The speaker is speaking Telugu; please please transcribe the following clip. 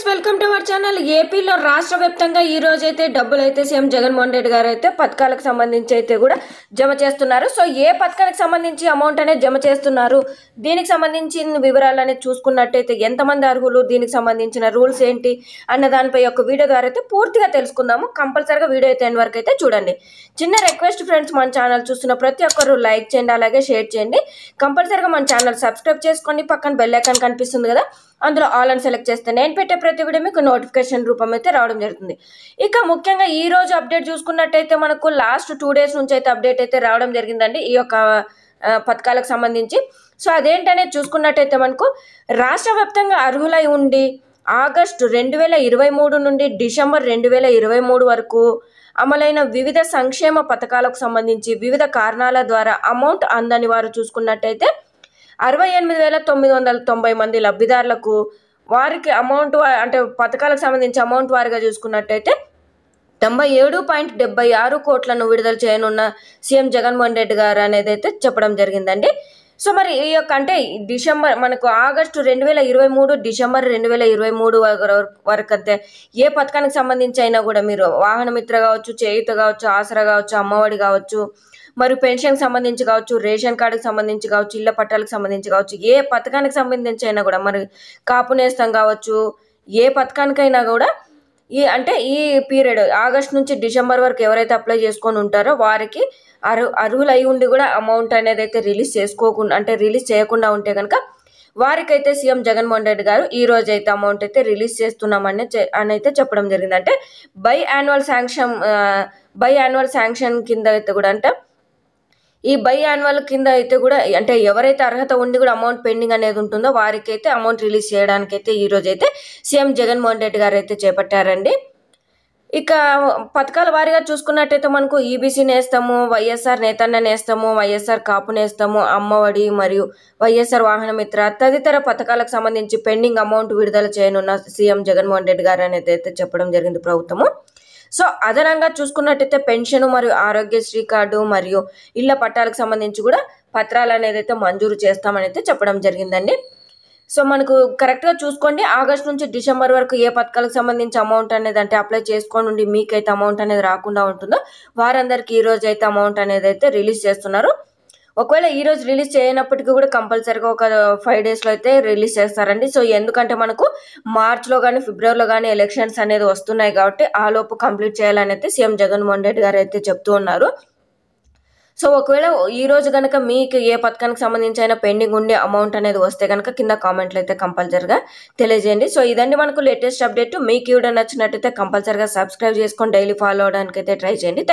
Welcome to our channel. ఏపీలో రాష్ట్ర వ్యాప్తంగా ఈ రోజు అయితే డబ్బులు అయితే సీఎం జగన్మోహన్ రెడ్డి గారు అయితే పథకాలకు సంబంధించి అయితే కూడా జమ చేస్తున్నారు. సో ఏ పథకానికి సంబంధించి అమౌంట్ అనేది జమ చేస్తున్నారు, దీనికి సంబంధించిన వివరాలు అనేది చూసుకున్నట్టయితే ఎంతమంది అర్హులు, దీనికి సంబంధించిన రూల్స్ ఏంటి అన్న దానిపై ఒక వీడియో ద్వారా అయితే పూర్తిగా తెలుసుకుందాము. కంపల్సరిగా వీడియో అయితే ఎండ్ వరకు అయితే చూడండి. చిన్న రిక్వెస్ట్ ఫ్రెండ్స్, మన ఛానల్ చూస్తున్న ప్రతి ఒక్కరు లైక్ చేయండి, అలాగే షేర్ చేయండి. కంపల్సరిగా మన ఛానల్ సబ్స్క్రైబ్ చేసుకోండి. పక్కన బెల్ ఐకాన్ కనిపిస్తుంది కదా, అందులో ఆల్ అని సెలెక్ట్ చేస్తే నేను పెట్టే ప్రతి వీడియో మీకు నోటిఫికేషన్ రూపం అయితే రావడం జరుగుతుంది. ఇక ముఖ్యంగా ఈ రోజు అప్డేట్ చూసుకున్నట్టయితే మనకు లాస్ట్ 2 days నుంచి అయితే అప్డేట్ అయితే రావడం జరిగిందండి ఈ యొక్క పథకాలకు సంబంధించి. సో అదేంటనేది చూసుకున్నట్టయితే మనకు రాష్ట్ర వ్యాప్తంగా అర్హులై ఉండి ఆగస్టు 2023 నుండి డిసెంబర్ 2023 వరకు అమలైన వివిధ సంక్షేమ పథకాలకు సంబంధించి వివిధ కారణాల ద్వారా అమౌంట్ అందని వారు చూసుకున్నట్టయితే 68,990 మంది లబ్ధిదారులకు వారికి అమౌంట్ అంటే పథకాలకు సంబంధించి అమౌంట్ వారిగా చూసుకున్నట్టయితే 97.76 కోట్లను విడుదల చేయనున్న సీఎం జగన్మోహన్ రెడ్డి గారు అనేది అయితే చెప్పడం జరిగిందండి. సో మరి ఈ యొక్క అంటే డిసెంబర్ మనకు ఆగస్టు 2023 డిసెంబర్ 2023 వరకు అయితే ఏ పథకానికి సంబంధించి అయినా కూడా మీరు వాహన మిత్ర కావచ్చు, చేయూత కావచ్చు, ఆసరా కావచ్చు, అమ్మఒడి కావచ్చు, మరియు పెన్షన్కి సంబంధించి కావచ్చు, రేషన్ కార్డుకి సంబంధించి కావచ్చు, ఇళ్ల పట్టాలకు సంబంధించి కావచ్చు, ఏ పథకానికి సంబంధించి అయినా కూడా మరి కాపు నేస్తం కావచ్చు, ఏ పథకానికైనా కూడా ఈ పీరియడ్ ఆగస్ట్ నుంచి డిసెంబర్ వరకు ఎవరైతే అప్లై చేసుకొని ఉంటారో వారికి అర్హులు అయి ఉండి కూడా అమౌంట్ అనేది అయితే రిలీజ్ చేయకుండా ఉంటే కనుక వారికైతే సీఎం జగన్మోహన్ రెడ్డి గారు ఈ రోజు అయితే అమౌంట్ అయితే రిలీజ్ చేస్తున్నామని అయితే చెప్పడం జరిగింది. అంటే బై యాన్యువల్ శాంక్షన్ కింద అయితే కూడా అంటే ఈ బై యాన్యువల్ కింద అయితే కూడా అంటే ఎవరైతే అర్హత ఉండి కూడా అమౌంట్ పెండింగ్ అనేది ఉంటుందో వారికి అయితే అమౌంట్ రిలీజ్ చేయడానికి అయితే ఈ రోజు అయితే సీఎం జగన్మోహన్ రెడ్డి గారు అయితే చేపట్టారండి. ఇక పథకాల వారీగా చూసుకున్నట్టయితే మనకు ఈబీసీ నేస్తాము, వైఎస్ఆర్ నేతన్న నేస్తాము, వైఎస్ఆర్ కాపు నేస్తాము, అమ్మఒడి మరియు వైఎస్ఆర్ వాహన మిత్ర తదితర పథకాలకు సంబంధించి పెండింగ్ అమౌంట్ విడుదల చేయనున్న సీఎం జగన్మోహన్ రెడ్డి గారు అనేది అయితే చెప్పడం జరిగింది ప్రభుత్వము. సో అదనంగా చూసుకున్నట్టయితే పెన్షన్ మరియు ఆరోగ్యశ్రీ కార్డు మరియు ఇళ్ల పట్టాలకు సంబంధించి కూడా పత్రాలు అనేది అయితే మంజూరు చేస్తామని అయితే చెప్పడం జరిగిందండి. సో మనకు కరెక్ట్గా చూసుకోండి, ఆగస్ట్ నుంచి డిసెంబర్ వరకు ఏ పథకాలకు సంబంధించి అమౌంట్ అనేది అంటే అప్లై చేసుకొని ఉండి మీకైతే అమౌంట్ అనేది రాకుండా ఉంటుందో వారందరికీ ఈ రోజు అయితే అమౌంట్ అనేది అయితే రిలీజ్ చేస్తున్నారు. ఒకవేళ ఈ రోజు రిలీజ్ చేయనప్పటికీ కూడా కంపల్సరీగా ఒక 5 daysలో అయితే రిలీజ్ చేస్తారండి. సో ఎందుకంటే మనకు మార్చ్లో కానీ ఫిబ్రవరిలో కానీ ఎలక్షన్స్ అనేది వస్తున్నాయి కాబట్టి ఆ లోపు కంప్లీట్ చేయాలని అయితే సీఎం జగన్మోహన్ రెడ్డి గారు అయితే చెప్తూ ఉన్నారు. సో ఒకవేళ ఈ రోజు కనుక మీకు ఏ పథకానికి సంబంధించి అయినా పెండింగ్ ఉండి అమౌంట్ అనేది వస్తే కనుక కింద కామెంట్లు అయితే కంపల్సరీగా తెలియజేయండి. సో ఇదండి మనకు లేటెస్ట్ అప్డేట్. మీకు వీడియో నచ్చినట్టయితే కంపల్సరీగా సబ్స్క్రైబ్ చేసుకొని డైలీ ఫాలో అవడానికి అయితే ట్రై చేయండి.